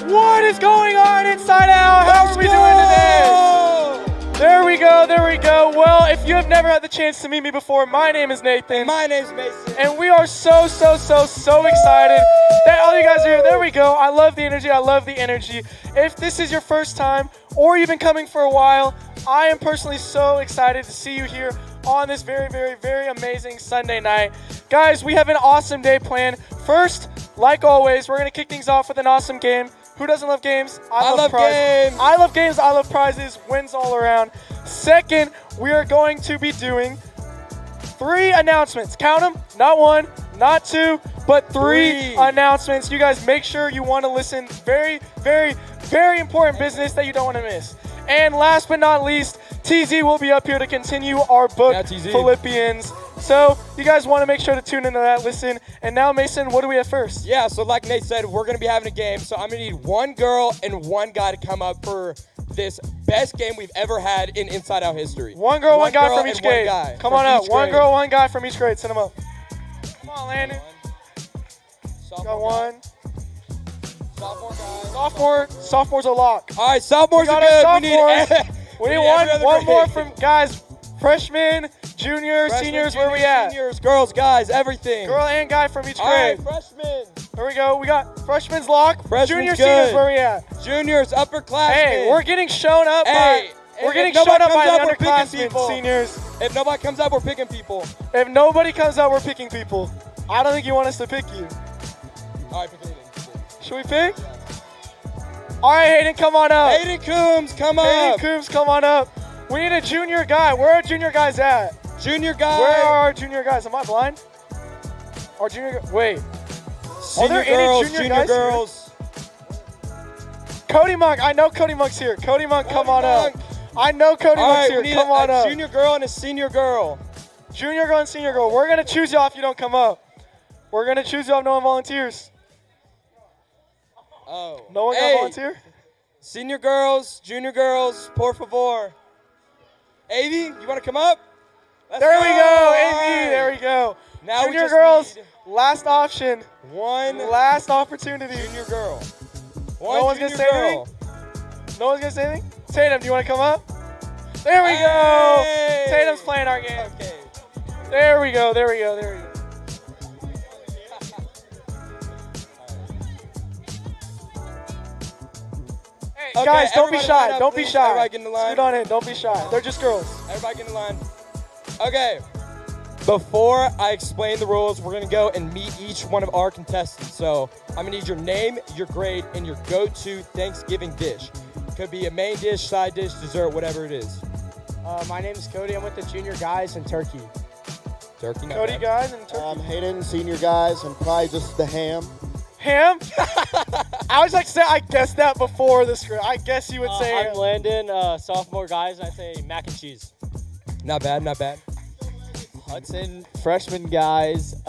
What is going on Inside Out? How are we doing today? There we go, there we go. Well, if you have never had the chance to meet me before, my name is Nathan. My name's Mason. And we are so excited that all you guys are here. There we go. I love the energy. I love the energy. If this is your first time or you've been coming for a while, I am personally so excited to see you here on this very amazing Sunday night. Guys, we have an awesome day planned. First, like always, we're going to kick things off with an awesome game. Who doesn't love games? I love prizes. games. I love games. I love prizes. Wins all around. Second, we are going to be doing 3 announcements. Count them. Not 1, not 2, but 3 announcements. You guys make sure you want to listen. Very important business that you don't want to miss. And last but not least, TZ will be up here to continue our book, Philippians. So you guys want to make sure to tune into that, listen. And now, Mason, what do we have first? Yeah, so like Nate said, we're going to be having a game. So I'm going to need 1 girl and 1 guy to come up for this best game we've ever had in Inside Out history. 1 girl, 1 guy from each grade. Come on up. 1 girl, 1 guy from each grade. Send them up. Come on, Landon. Got 1. Sophomore guy. Sophomores a lock. All right, sophomores are good. We need one more from guys. Freshmen, juniors, seniors. Where we at? Seniors, girls, guys, everything. Girl and guy from each grade. All right, freshmen. Here we go. We got freshmen's lock. Freshmen's Seniors, where we at? Juniors, upperclassmen. Hey, we're getting shown up by the underclassmen, seniors. If nobody comes up, we're picking people. If nobody comes up, we're picking people. I don't think you want us to pick you. All right, pick Hayden. Should we pick? All right, Hayden, come on up. Hayden Coombs, come up. Hayden Coombs, come on up. We need a junior guy. Where are junior guys at? Junior guy. Where are our junior guys? Am I blind? Our junior wait. Senior girls, junior girls. Cody Monk. I know Cody Monk's here. Cody Monk, come on up. I know Cody Monk's here. Come on up. Junior girl and a senior girl. Junior girl and senior girl. We're going to choose y'all if you don't come up. We're going to choose y'all if no one volunteers. Oh. No one got volunteer? Senior girls, junior girls, por favor. Avi, you want to come up? There we go, Avi, there we go. Now junior girls, last option. Last opportunity. Junior girl. No one's going to say anything? No one's going to say anything? Tatum, do you want to come up? There we go. Tatum's playing our game. Okay. There we go. Hey, guys, don't be shy. Don't be shy. Everybody get in the line. Scoot on in. Don't be shy. They're just girls. Everybody get in the line. Okay. Before I explain the rules, we're going to go and meet each one of our contestants. So I'm going to need your name, your grade, and your go-to Thanksgiving dish. Could be a main dish, side dish, dessert, whatever it is. My name is Cody. I'm with the junior guys and turkey. Turkey, not Cody bad. guys and turkey. Hayden, senior guys, and probably just the ham. Ham? I was like, I guessed that before the script. I guess you would say I'm Landon, sophomore guys, and I say mac and cheese. Not bad, not bad. Hudson, freshman guys,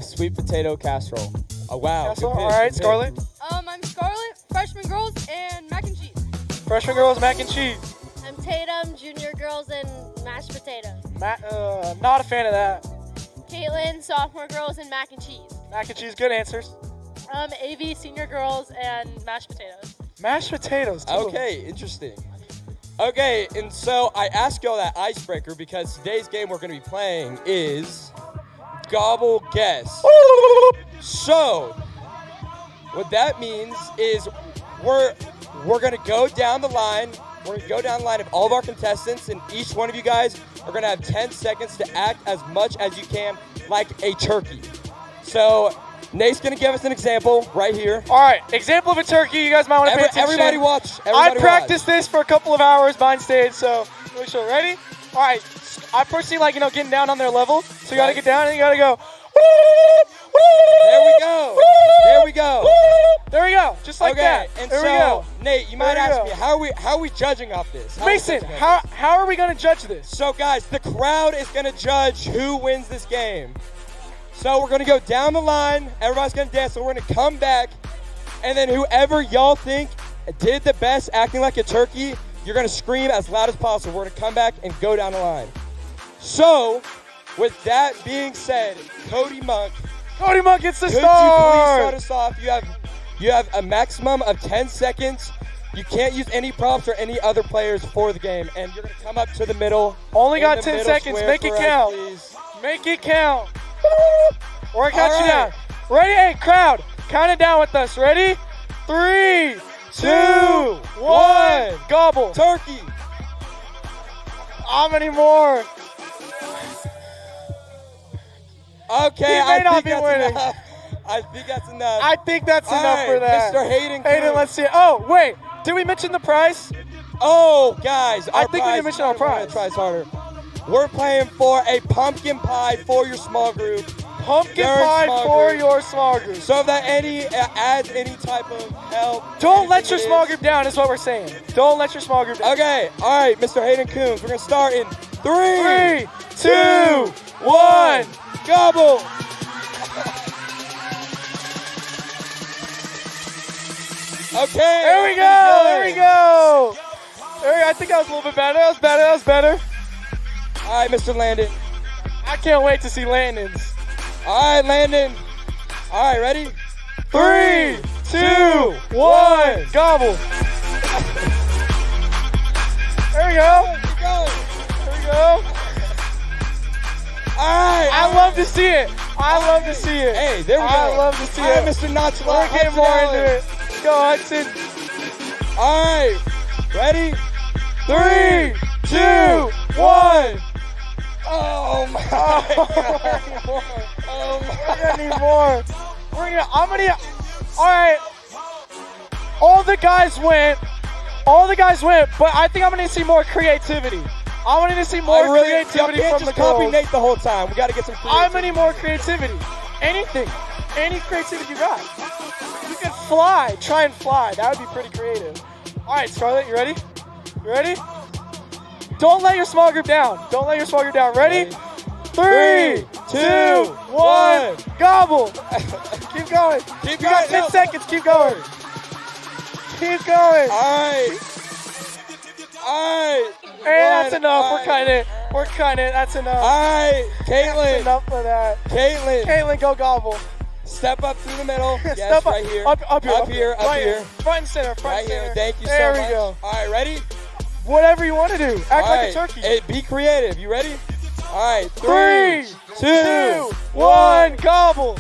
sweet potato casserole. Oh, wow. Casserole? All right, Scarlett. I'm Scarlett, freshman girls, and mac and cheese. Freshman girls, mac and cheese. I'm Tatum, junior girls, and mashed potatoes. Not a fan of that. Caitlin, sophomore girls, and mac and cheese. Mac and cheese, good answers. AV, senior girls, and mashed potatoes. Mashed potatoes, too. Okay, interesting. Okay, and so I asked y'all that icebreaker because today's game we're going to be playing is Gobble Guess. So, what that means is we're going to go down the line. We're going to go down the line of all of our contestants, and each one of you guys are going to have 10 seconds to act as much as you can like a turkey. So, Nate's going to give us an example right here. All right, example of a turkey. You guys might want to pay attention. Everybody watch. I practiced this for a couple of hours behind stage, so make sure. Ready? All right. I personally like, getting down on their level. So you got to get down and you got to go. There we go. There we go. There we go. Just like that. And there so, we go. Nate, you might ask me, how are we judging off this? Mason, how are we going to judge this? So, guys, the crowd is going to judge who wins this game. So we're going to go down the line. Everybody's going to dance. So we're going to come back. And then whoever y'all think did the best acting like a turkey, you're going to scream as loud as possible. We're going to come back and go down the line. So, with that being said, Cody Monk Cody Monk gets the Could you please start. start us off? You have You have a maximum of 10 seconds. You can't use any props or any other players for the game. And you're going to come up to the middle. Only In got the 10 middle seconds. square Make it for us, count. please. Make it count. Or I count All you down. right. Ready? Hey, crowd. Count it down with us. Ready? 3, 2, 1. Gobble. Turkey. How many more? Okay, He may I not think be that's winning. enough. I think that's enough. I think that's All enough right, for that. Mr. Hayden Hayden, Coon. let's see. Oh, wait. Did we mention the price? Oh, guys. I our think we prize- didn't mention our prize. Tries harder. We're playing for a pumpkin pie for your small group. Pumpkin Very pie small for group. your small group. So if that adds any type of help. Don't let your anything small it group down is what we're saying. Don't let your small group down. is. Okay, all right, Mr. Hayden Coombs. We're going to start in 3, 3, 2, 1. Gobble. Okay. There we go. There we go. I think that was a little bit better. That was better. All right, Mr. Landon. I can't wait to see Landon's. All right, Landon. All right, ready? 3, 2, 1. Gobble. There we go. Keep going. There we go. All right. I love to see it. I love to see it. Hey, there we go. I love to see All right, it. Mr. Notchler. We're getting more into it. Go, Hudson. All right. Ready? 3, 2, 1. Oh my God. Oh We're my. gonna need more. I'm gonna. All right. All the guys went. But I think I'm gonna see more creativity. I want to see more creativity you can't from the just copy girls. Nate the whole time. We got to get some creativity. I'm gonna need more creativity. Anything. Any creativity you got. You can fly. Try and fly. That would be pretty creative. All right, Scarlett, you ready? You ready? Don't let your small group down. Don't let your small group down. Ready? 3, 2, 1. Gobble. Keep going. Keep You got going. 10 seconds. Keep going. Keep going. All right. All right. Hey, that's One. enough. All We're kind of. That's enough. All right. That's Caitlin. enough for that. Caitlin. Caitlin, go gobble. Step up through the middle. Yes, Step up, right here. Up here. Up here. Up Right here. Front and center. Front Right and center. here. Thank you there so much. There we go. All right. Ready? Whatever you want to do. Act All like right. a turkey. Hey, be creative. You ready? All right. 3, 2, 1. Gobble.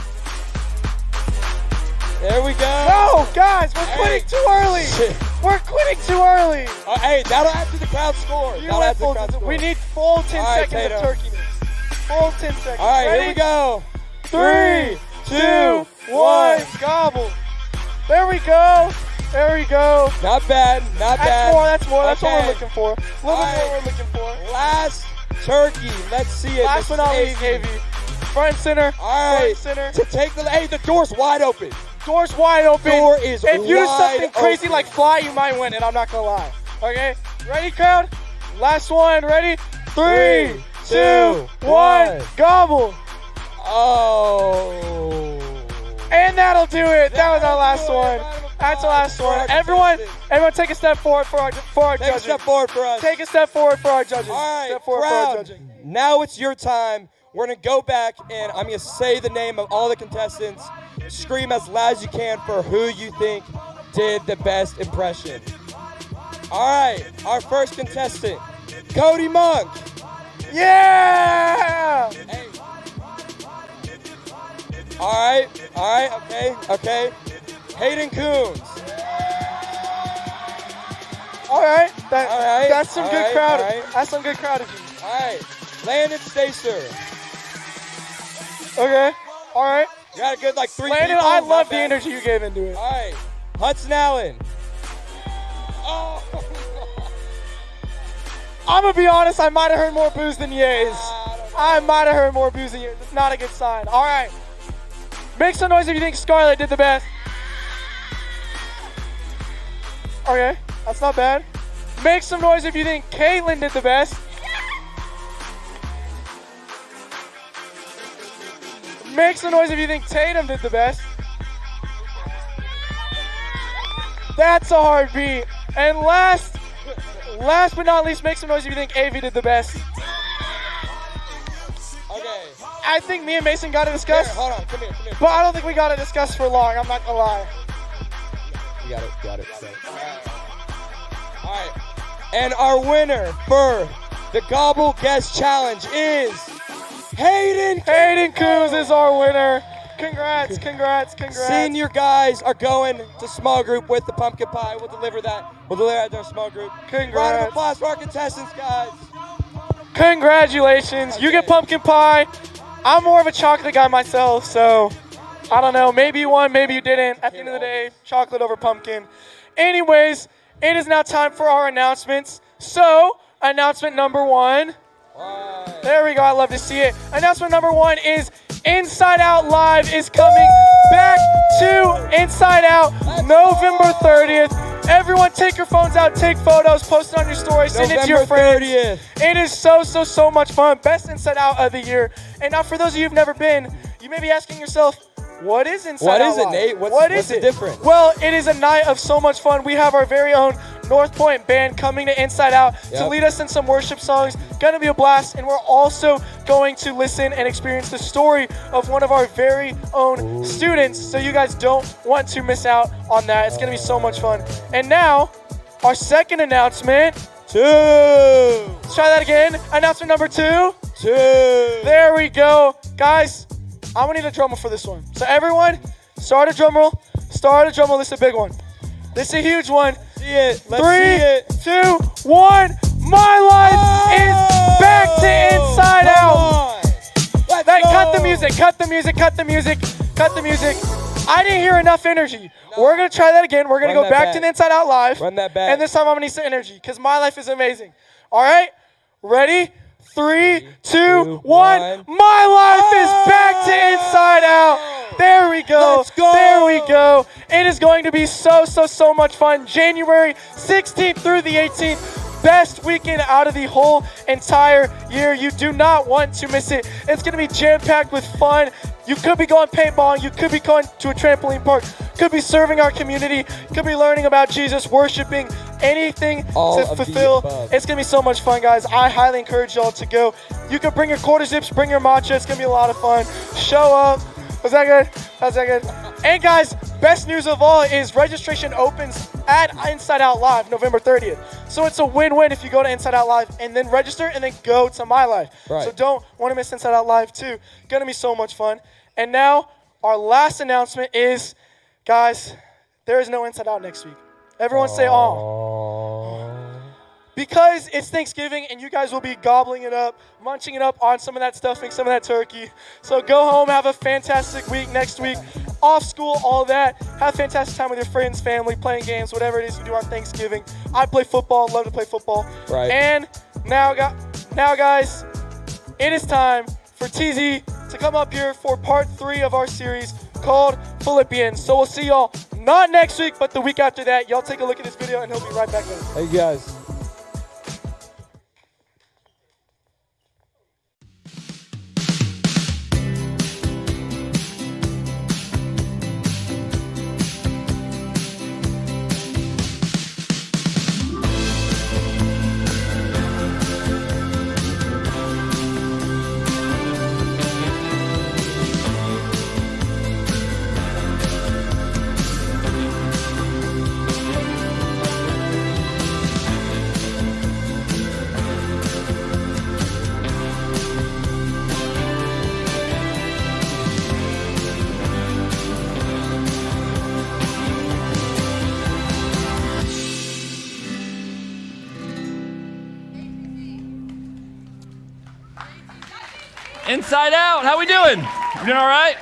There we go. No, guys, we're Hey. quitting too early. Shit. We're quitting too early. Hey, that'll add to the crowd score. You That'll went add to the full- crowd score. we need full 10 All right, seconds Tatum. of turkeyness. Full 10 seconds. All right, Ready? here we go. 3, 2, 1. Gobble. There we go. There we go. Not bad. Not That's bad. more. That's more. That's what Okay. we're looking for. A little bit All right. more we're looking for. Last turkey. Let's see it. Last but not least, Avery. Avy. Front center. All right. Front center. To take the. Hey, the door's wide open. Door's wide open. Door is if you do wide something crazy open. like fly, you might win it. I'm not gonna lie. Okay, ready, crowd? Last one. Ready? 3, 2, 1. Gobble. Oh. And that'll do it. That was our last That'll do it. one. Round of That's the last applause for one. our Everyone, contestants. take a step forward for our Take a judges. step forward for us. Take a step forward for our judges. All right, Step forward for our crowd. judging. Now it's your time. We're gonna go back and I'm gonna say the name of all the contestants. Scream as loud as you can for who you think did the best impression. All right, our first contestant, Cody Monk. Yeah. Hey. All right, okay. Hayden Coons. All right. All right, That's some all good right, crowd. all right. That's some good crowd of you. All right, Landon Stacer. Okay. All right. You got a good like 3 Landon, people. I Not love the bad. energy you gave into it. All right, Hudson Allen. Oh. I'm gonna be honest, I might have heard more boos than yays. I I might have heard more boos than yays. It's not a good sign. All right. Make some noise if you think Scarlett did the best. Okay, that's not bad. Make some noise if you think Caitlin did the best. Make some noise if you think Tatum did the best. That's a hard beat. And last but not least, make some noise if you think Avy did the best. Okay. I think me and Mason got to Here, discuss, hold on. Come here. but I don't think we got to discuss for long. I'm not gonna lie. Got it. All right. And our winner for the Gobble Guess Challenge is Hayden. Hayden Coos is our winner. Congrats. Senior guys are going to small group with the pumpkin pie. We'll deliver that to our small group. Congrats. Round of applause for our contestants, guys. Congratulations. You get pumpkin pie. I'm more of a chocolate guy myself, so I don't know. Maybe you won, maybe you didn't. At the end of the day, chocolate over pumpkin. Anyways, it is now time for our announcements. So, announcement number 1. There we go. I love to see it. Announcement number 1 is Inside Out Live is coming back to Inside Out November 30th. Everyone take your phones out, take photos, post it on your story, send it to your friends. 30th. It is so much fun. Best Inside Out of the year. And now for those of you who've never been, you may be asking yourself, what is Inside Out What is it, Live? Nate? What is what's the it? difference? Well, it is a night of so much fun. We have our very own North Point band coming to Inside Out to lead us in some worship songs. Gonna be a blast, and we're also going to listen and experience the story of one of our very own students, so you guys don't want to miss out on that. It's gonna be so much fun. And now, our second announcement. 2. Let's try that again. Announcement number 2. 2. There we go. Guys, I'm gonna need a drum roll for this one. So everyone, start a drum roll. This is a big one. This is a huge one. See it. Let's see 3, it. 2, 1. My life is back to Inside Out. Cut the music. I didn't hear enough energy. No. We're gonna try that again. We're gonna go back to the Inside Out Live. Run that back. And this time I'm gonna need some energy because my life is amazing. All right, ready? 3, 2, 1. My life is back to Inside Out. There we go. Let's go. There we go. It is going to be so much fun. January 16th through the 18th. Best weekend out of the whole entire year. You do not want to miss it. It's going to be jam-packed with fun. You could be going paintballing. You could be going to a trampoline park. Could be serving our community. Could be learning about Jesus, worshiping, anything to fulfill. It's going to be so much fun, guys. I highly encourage y'all to go. You can bring your quarter zips, bring your matcha. It's going to be a lot of fun. Show up. Was that good? And guys, best news of all is registration opens at Inside Out Live November 30th. So it's a win-win if you go to Inside Out Live and then register and then go to My Life. Right. So don't want to miss Inside Out Live too. Gonna be so much fun. And now our last announcement is, guys, there is no Inside Out next week. Everyone say "aw." Because it's Thanksgiving and you guys will be gobbling it up, munching it up on some of that stuffing, some of that turkey. So go home, have a fantastic week next week. Off school, all that. Have a fantastic time with your friends, family, playing games, whatever it is you do on Thanksgiving. I play football, love to play football. Right. And now guys, it is time for TZ to come up here for part 3 of our series called Philippians. So we'll see y'all not next week, but the week after that. Y'all take a look at this video and he'll be right back in. Hey guys. Inside Out, how we doing? You doing all right?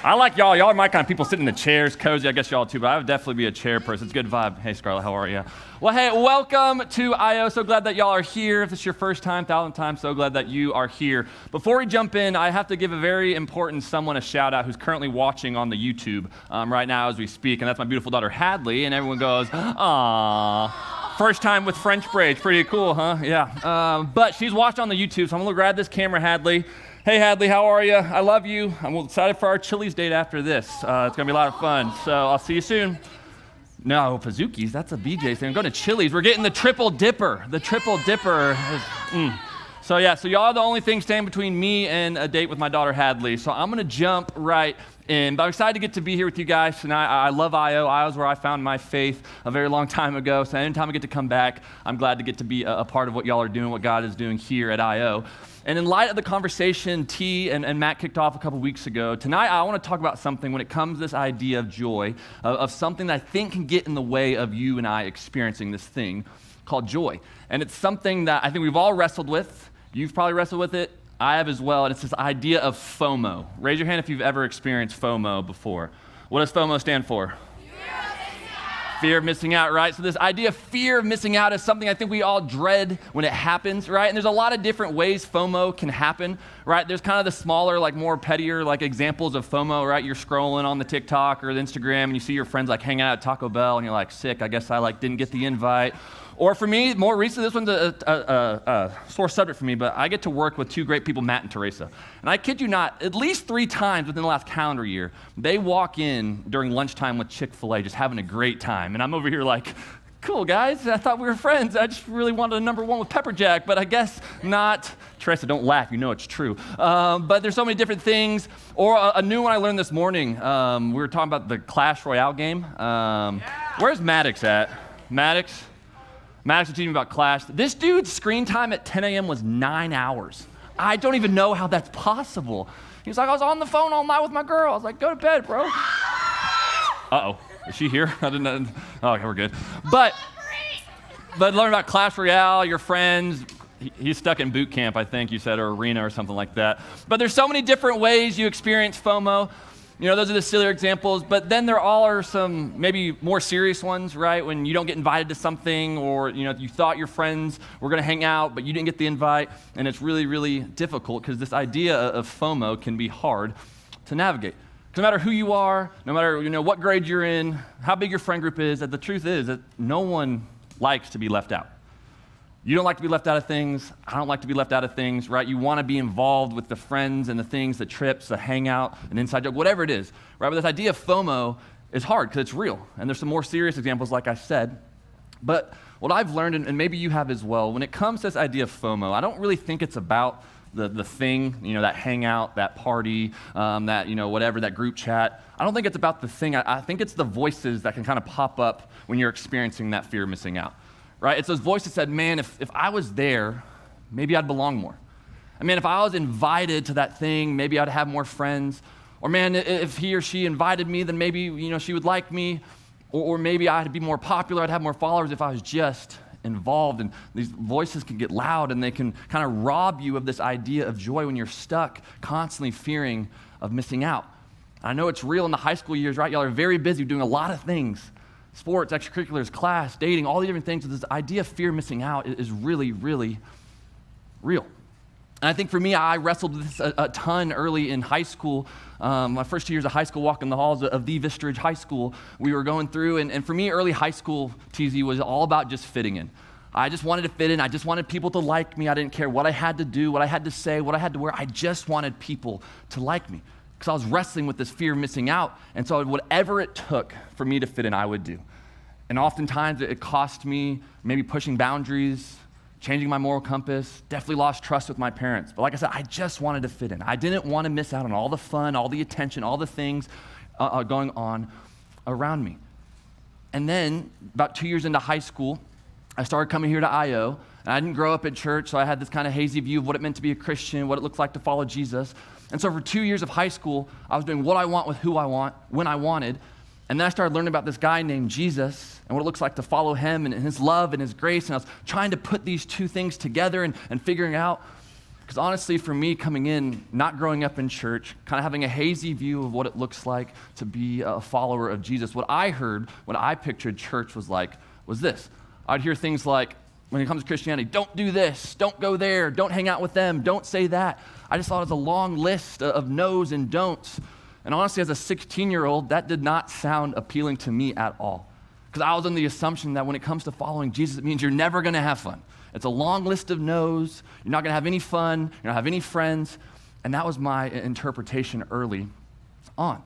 I like y'all. Y'all are my kind of people sitting in the chairs, cozy. I guess y'all too, but I would definitely be a chair person. It's a good vibe. Hey, Scarlett, how are you? Well, hey, welcome to IO. So glad that y'all are here. If this is your first time, 1,000th time, so glad that you are here. Before we jump in, I have to give a very important someone a shout out who's currently watching on the YouTube right now as we speak, and that's my beautiful daughter, Hadley, and everyone goes, aww. First time with French braids. Pretty cool, huh? Yeah. But she's watching on the YouTube, so I'm going to grab this camera, Hadley. Hey, Hadley, how are you? I love you. I'm excited for our Chili's date after this. It's going to be a lot of fun. So I'll see you soon. No, Pazookies, that's a BJ thing. I'm going to Chili's. We're getting the triple dipper. The triple dipper. So y'all are the only thing standing between me and a date with my daughter Hadley. So I'm gonna jump right in. But I'm excited to get to be here with you guys tonight. I love IO. IO is where I found my faith a very long time ago. So anytime I get to come back, I'm glad to get to be a part of what y'all are doing, what God is doing here at IO. And in light of the conversation T and Matt kicked off a couple weeks ago, tonight I want to talk about something when it comes to this idea of joy, of something that I think can get in the way of you and I experiencing this thing called joy. And it's something that I think we've all wrestled with. You've probably wrestled with it. I have as well. And it's this idea of FOMO. Raise your hand if you've ever experienced FOMO before. What does FOMO stand for? Fear of missing out, right? So this idea of fear of missing out is something I think we all dread when it happens, right? And there's a lot of different ways FOMO can happen, right? There's kind of the smaller, like more pettier, like examples of FOMO, right? You're scrolling on the TikTok or the Instagram and you see your friends like hanging out at Taco Bell and you're like, sick, I guess I didn't get the invite. Or for me, more recently, this one's a sore subject for me, but I get to work with two great people, Matt and Teresa. And I kid you not, at least 3 times within the last calendar year, they walk in during lunchtime with Chick-fil-A just having a great time. And I'm over here like, cool, guys, I thought we were friends. I just really wanted a number 1 with pepper jack, but I guess not. Teresa, don't laugh. You know it's true. But there's so many different things. Or a new one I learned this morning. We were talking about the Clash Royale game. Where's Maddox at? Maddox was teaching me about Clash. This dude's screen time at 10 a.m. was 9 hours. I don't even know how that's possible. He was like, I was on the phone all night with my girl. I was like, go to bed, bro. Uh-oh. Is she here? I didn't know. Oh, okay, we're good. But learn about Clash Royale, your friends. He's stuck in boot camp, I think you said, or arena or something like that. But there's so many different ways you experience FOMO. You know, those are the sillier examples, but then there are some maybe more serious ones, right? When you don't get invited to something, or you thought your friends were gonna hang out, but you didn't get the invite, and it's really, really difficult because this idea of FOMO can be hard to navigate. No matter who you are, no matter what grade you're in, how big your friend group is, the truth is that no one likes to be left out. You don't like to be left out of things. I don't like to be left out of things, right? You want to be involved with the friends and the things, the trips, the hangout, an inside joke, whatever it is, right? But this idea of FOMO is hard because it's real. And there's some more serious examples, like I said. But what I've learned, and maybe you have as well, when it comes to this idea of FOMO, I don't really think it's about the thing, that hangout, that party, that, whatever, that group chat. I don't think it's about the thing. I think it's the voices that can kind of pop up when you're experiencing that fear of missing out. Right? It's those voices that said, man, if I was there, maybe I'd belong more. And man, if I was invited to that thing, maybe I'd have more friends. Or man, if he or she invited me, then maybe, she would like me. Or maybe I'd be more popular, I'd have more followers if I was just involved. And these voices can get loud and they can kind of rob you of this idea of joy when you're stuck, constantly fearing of missing out. I know it's real in the high school years, right? Y'all are very busy doing a lot of things. Sports, extracurriculars, class, dating, all the different things. This idea of fear of missing out is really, really real. And I think for me, I wrestled with this a ton early in high school. My first 2 years of high school, walking the halls of the Vistridge High School, we were going through. And for me, early high school, TZ, was all about just fitting in. I just wanted to fit in. I just wanted people to like me. I didn't care what I had to do, what I had to say, what I had to wear. I just wanted people to like me. Because I was wrestling with this fear of missing out. And so whatever it took for me to fit in, I would do. And oftentimes it cost me maybe pushing boundaries, changing my moral compass, definitely lost trust with my parents. But like I said, I just wanted to fit in. I didn't want to miss out on all the fun, all the attention, all the things going on around me. And then about 2 years into high school, I started coming here to IO. And I didn't grow up at church, so I had this kind of hazy view of what it meant to be a Christian, what it looked like to follow Jesus. And so for 2 years of high school, I was doing what I want with who I want, when I wanted. And then I started learning about this guy named Jesus and what it looks like to follow him and his love and his grace. And I was trying to put these two things together and figuring out. Because honestly, for me, coming in, not growing up in church, kind of having a hazy view of what it looks like to be a follower of Jesus, what I heard, what I pictured church was like, was this. I'd hear things like, when it comes to Christianity, don't do this, don't go there, don't hang out with them, don't say that. I just thought it was a long list of no's and don'ts. And honestly, as a 16-year-old, that did not sound appealing to me at all. Because I was under the assumption that when it comes to following Jesus, it means you're never going to have fun. It's a long list of no's. You're not going to have any fun. You're not going to have any friends. And that was my interpretation early on.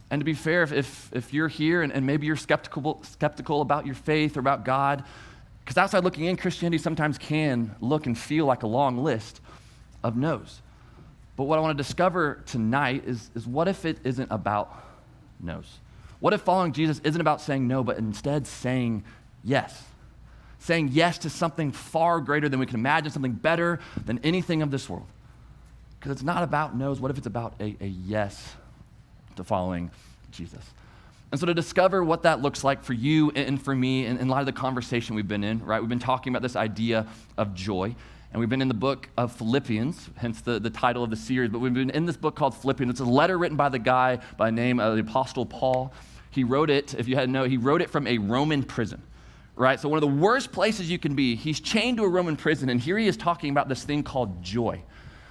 And to be fair, if you're here and maybe you're skeptical about your faith or about God, Because outside looking in, Christianity sometimes can look and feel like a long list of no's. But what I want to discover tonight is what if it isn't about no's? What if following Jesus isn't about saying no, but instead saying yes? Saying yes to something far greater than we can imagine, something better than anything of this world. Because it's not about no's. What if it's about a yes to following Jesus? And so to discover what that looks like for you and for me in light of the conversation we've been in, right? We've been talking about this idea of joy. And we've been in the book of Philippians, hence the title of the series. But we've been in this book called Philippians. It's a letter written by the guy by the name of the Apostle Paul. He wrote it, if you hadn't known, he wrote it from a Roman prison, right? So one of the worst places you can be, he's chained to a Roman prison. And here he is talking about this thing called joy.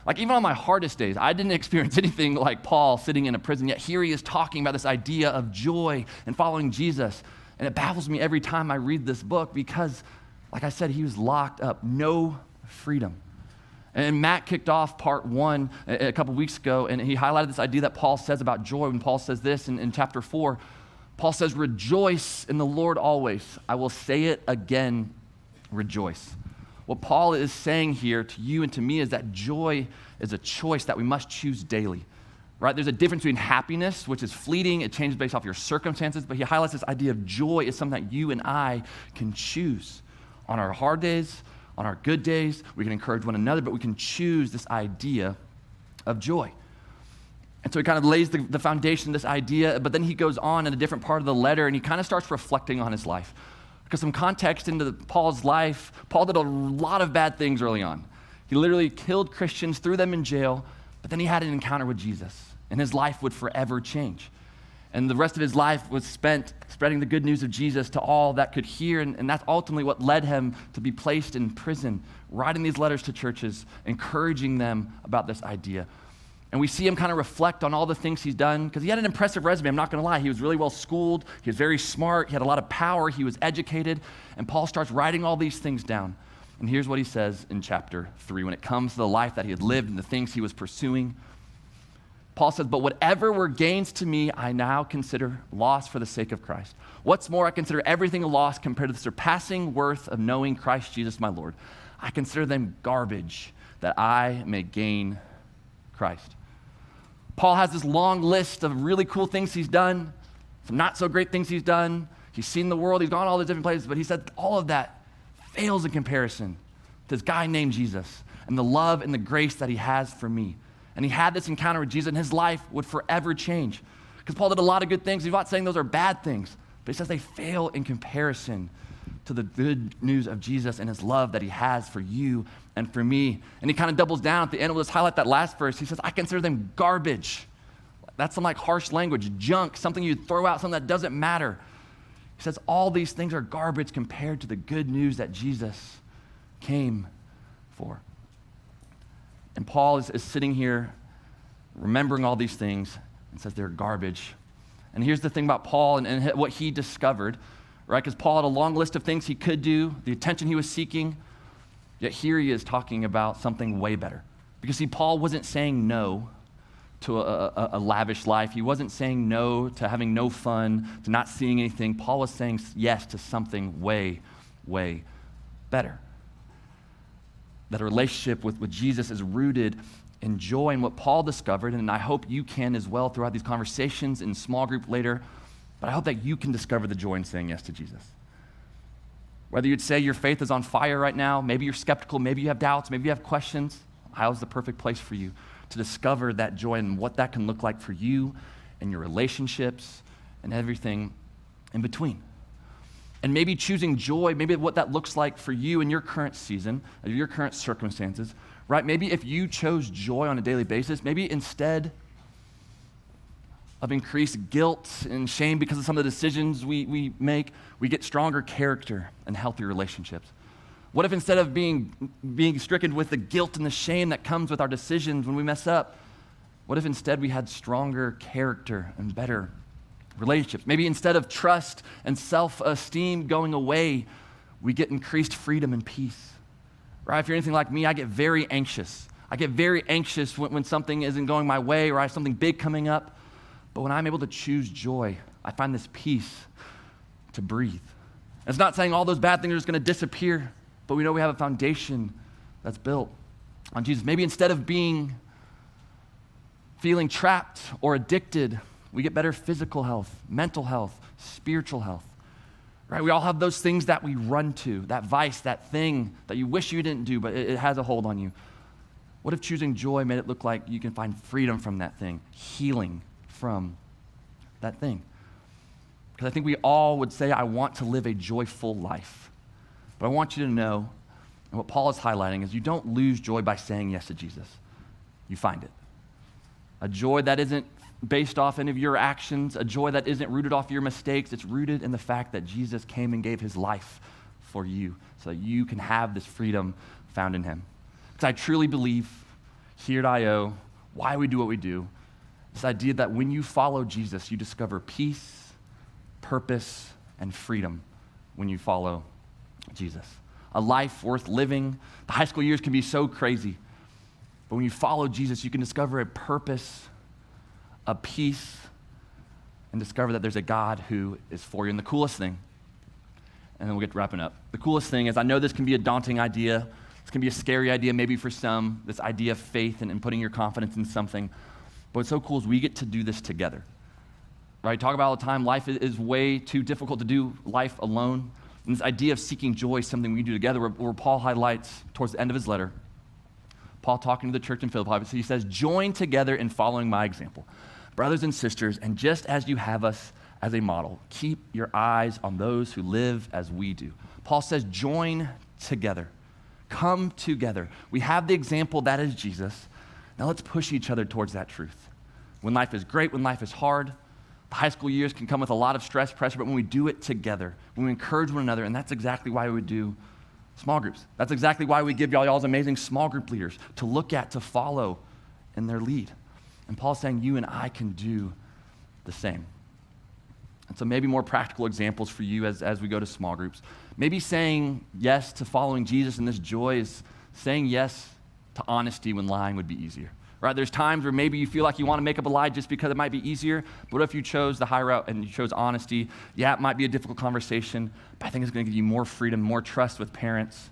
Like even on my hardest days, I didn't experience anything like Paul sitting in a prison, yet here he is talking about this idea of joy and following Jesus. And it baffles me every time I read this book because, like I said, he was locked up, no freedom. And Matt kicked off part 1 a couple weeks ago, and he highlighted this idea that Paul says about joy when Paul says this in chapter 4. Paul says, rejoice in the Lord always. I will say it again, rejoice. What Paul is saying here to you and to me is that joy is a choice that we must choose daily, right? There's a difference between happiness, which is fleeting. It changes based off your circumstances, but he highlights this idea of joy is something that you and I can choose. On our hard days, on our good days, we can encourage one another, but we can choose this idea of joy. And so he kind of lays the foundation of this idea, but then he goes on in a different part of the letter, and he kind of starts reflecting on his life. Because some context into Paul's life, Paul did a lot of bad things early on. He literally killed Christians, threw them in jail, but then he had an encounter with Jesus, and his life would forever change. And the rest of his life was spent spreading the good news of Jesus to all that could hear, and that's ultimately what led him to be placed in prison, writing these letters to churches, encouraging them about this idea. And we see him kind of reflect on all the things he's done, because he had an impressive resume, I'm not going to lie. He was really well schooled, he was very smart, he had a lot of power, he was educated, and Paul starts writing all these things down. And here's what he says in chapter 3, when it comes to the life that he had lived and the things he was pursuing. Paul says, but whatever were gains to me, I now consider loss for the sake of Christ. What's more, I consider everything a loss compared to the surpassing worth of knowing Christ Jesus my Lord. I consider them garbage that I may gain Christ. Paul has this long list of really cool things he's done, some not so great things he's done. He's seen the world, he's gone all these different places, but he said all of that fails in comparison to this guy named Jesus and the love and the grace that he has for me. And he had this encounter with Jesus, and his life would forever change. Because Paul did a lot of good things. He's not saying those are bad things, but he says they fail in comparison to the good news of Jesus and his love that he has for you and for me. And he kind of doubles down at the end. We'll just highlight that last verse. He says, I consider them garbage. That's some like harsh language, junk, something you throw out, something that doesn't matter. He says all these things are garbage compared to the good news that Jesus came for. And Paul is sitting here remembering all these things and says they're garbage. And here's the thing about Paul and what he discovered, right? Because Paul had a long list of things he could do, the attention he was seeking, yet here he is talking about something way better. Because see, Paul wasn't saying no to a lavish life. He wasn't saying no to having no fun, to not seeing anything. Paul was saying yes to something way, way better. That a relationship with Jesus is rooted in joy. And what Paul discovered, and I hope you can as well throughout these conversations in small group later, but I hope that you can discover the joy in saying yes to Jesus. Whether you'd say your faith is on fire right now, maybe you're skeptical, maybe you have doubts, maybe you have questions, how's the perfect place for you to discover that joy and what that can look like for you and your relationships and everything in between. And maybe choosing joy, maybe what that looks like for you in your current season, your current circumstances, right? Maybe if you chose joy on a daily basis, maybe instead of increased guilt and shame because of some of the decisions we make, we get stronger character and healthier relationships. What if instead of being stricken with the guilt and the shame that comes with our decisions when we mess up, what if instead we had stronger character and better relationships? Maybe instead of trust and self-esteem going away, we get increased freedom and peace. Right? If you're anything like me, I get very anxious. I get very anxious when something isn't going my way or I have something big coming up. But when I'm able to choose joy, I find this peace to breathe. It's not saying all those bad things are just going to disappear, but we know we have a foundation that's built on Jesus. Maybe instead of feeling trapped or addicted, we get better physical health, mental health, spiritual health. Right? We all have those things that we run to, that vice, that thing that you wish you didn't do, but it has a hold on you. What if choosing joy made it look like you can find freedom from that thing, healing from that thing? Because I think we all would say, I want to live a joyful life. But I want you to know, and what Paul is highlighting is you don't lose joy by saying yes to Jesus. You find it. A joy that isn't based off any of your actions, a joy that isn't rooted off your mistakes. It's rooted in the fact that Jesus came and gave his life for you so that you can have this freedom found in him. Because I truly believe here at IO, why we do what we do, this idea that when you follow Jesus, you discover peace, purpose, and freedom when you follow Jesus. A life worth living. The high school years can be so crazy, but when you follow Jesus, you can discover a purpose, a peace, and discover that there's a God who is for you. And the coolest thing, and then we'll get wrapping up. The coolest thing is, I know this can be a daunting idea. This can be a scary idea maybe for some, this idea of faith and putting your confidence in something. But what's so cool is we get to do this together. Right? Talk about all the time, life is way too difficult to do life alone. And this idea of seeking joy is something we do together, where Paul highlights towards the end of his letter. Paul talking to the church in Philippi, he says, join together in following my example. Brothers and sisters, and just as you have us as a model, keep your eyes on those who live as we do. Paul says, join together. Come together. We have the example that is Jesus. Now let's push each other towards that truth. When life is great, when life is hard, the high school years can come with a lot of stress, pressure, but when we do it together, when we encourage one another, and that's exactly why we would do small groups. That's exactly why we give y'all's amazing small group leaders to look at, to follow in their lead. And Paul's saying you and I can do the same. And so maybe more practical examples for you as we go to small groups. Maybe saying yes to following Jesus and this joy is saying yes to honesty when lying would be easier. Right? There's times where maybe you feel like you want to make up a lie just because it might be easier, but what if you chose the high route and you chose honesty? Yeah, it might be a difficult conversation, but I think it's going to give you more freedom, more trust with parents.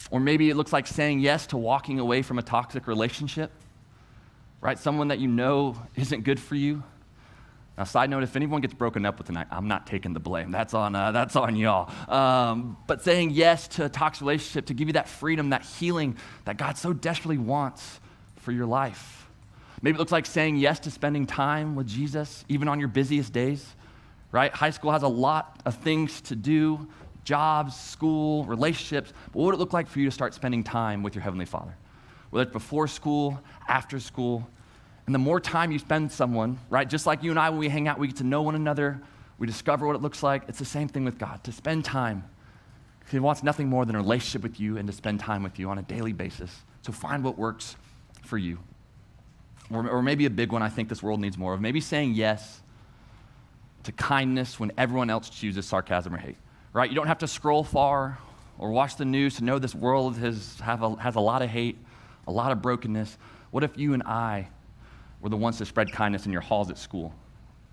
Or maybe it looks like saying yes to walking away from a toxic relationship. Right? Someone that you know isn't good for you. Now, side note, if anyone gets broken up with tonight, I'm not taking the blame. That's on y'all. But saying yes to a toxic relationship to give you that freedom, that healing that God so desperately wants for your life. Maybe it looks like saying yes to spending time with Jesus, even on your busiest days. Right? High school has a lot of things to do, jobs, school, relationships. But what would it look like for you to start spending time with your Heavenly Father? Whether it's before school, after school. And the more time you spend with someone, right, just like you and I, when we hang out, we get to know one another, we discover what it looks like. It's the same thing with God, to spend time. He wants nothing more than a relationship with you and to spend time with you on a daily basis. So find what works for you. Or maybe a big one I think this world needs more of. Maybe saying yes to kindness when everyone else chooses sarcasm or hate. Right? You don't have to scroll far or watch the news to know this world has a lot of hate, a lot of brokenness. What if you and I were the ones to spread kindness in your halls at school,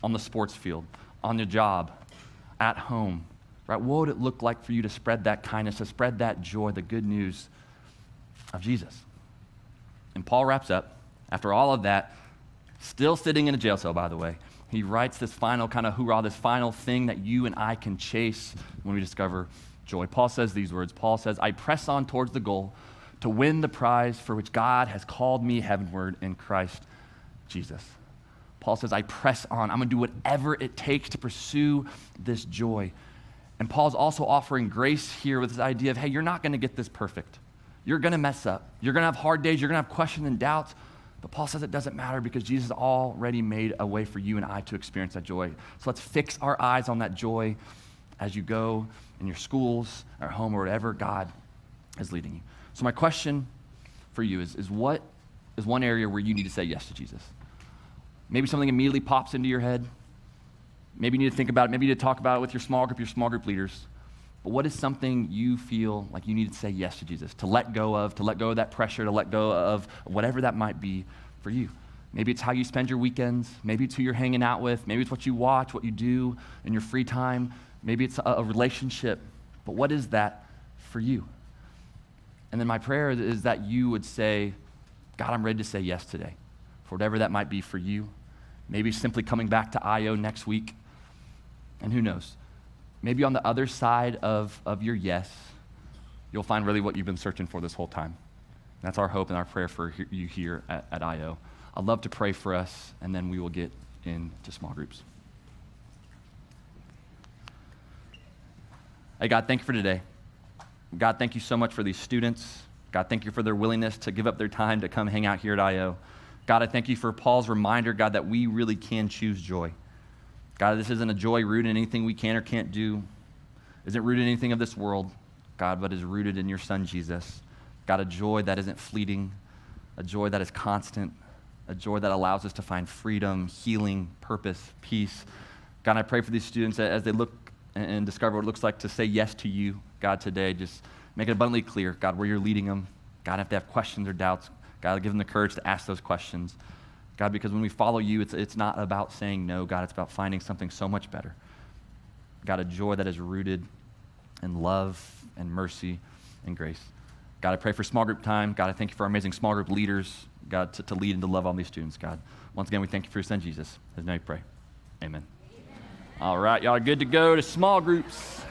on the sports field, on your job, at home? Right? What would it look like for you to spread that kindness, to spread that joy, the good news of Jesus? And Paul wraps up, after all of that, still sitting in a jail cell, by the way. He writes this final kind of hoorah, this final thing that you and I can chase when we discover joy. Paul says these words. Paul says, I press on towards the goal to win the prize for which God has called me heavenward in Christ Jesus. Paul says, I press on. I'm going to do whatever it takes to pursue this joy. And Paul's also offering grace here with this idea of, hey, you're not going to get this perfect. You're going to mess up. You're going to have hard days. You're going to have questions and doubts. But Paul says it doesn't matter because Jesus already made a way for you and I to experience that joy. So let's fix our eyes on that joy as you go in your schools, or home, or wherever God is leading you. So my question for you is what is one area where you need to say yes to Jesus? Maybe something immediately pops into your head. Maybe you need to think about it. Maybe you need to talk about it with your small group leaders. But what is something you feel like you need to say yes to Jesus, to let go of that pressure, to let go of whatever that might be for you? Maybe it's how you spend your weekends. Maybe it's who you're hanging out with. Maybe it's what you watch, what you do in your free time. Maybe it's a relationship, but what is that for you? And then my prayer is that you would say, God, I'm ready to say yes today, for whatever that might be for you. Maybe simply coming back to IO next week. And who knows? Maybe on the other side of your yes, you'll find really what you've been searching for this whole time. That's our hope and our prayer for you here at IO. I'd love to pray for us, and then we will get into small groups. Hey, God, thank you for today. God, thank you so much for these students. God, thank you for their willingness to give up their time to come hang out here at IO. God, I thank you for Paul's reminder, God, that we really can choose joy. God, this isn't a joy rooted in anything we can or can't do. Isn't rooted in anything of this world, God, but is rooted in your Son, Jesus. God, a joy that isn't fleeting, a joy that is constant, a joy that allows us to find freedom, healing, purpose, peace. God, I pray for these students as they look and discover what it looks like to say yes to you, God, today. Just make it abundantly clear, God, where you're leading them. God, if they have questions or doubts, God, give them the courage to ask those questions. God, because when we follow you, it's not about saying no, God, it's about finding something so much better. God, a joy that is rooted in love and mercy and grace. God, I pray for small group time. God, I thank you for our amazing small group leaders, God, to lead and to love all these students, God. Once again, we thank you for your Son, Jesus. In his name we pray. Amen. All right, y'all are good to go to small groups.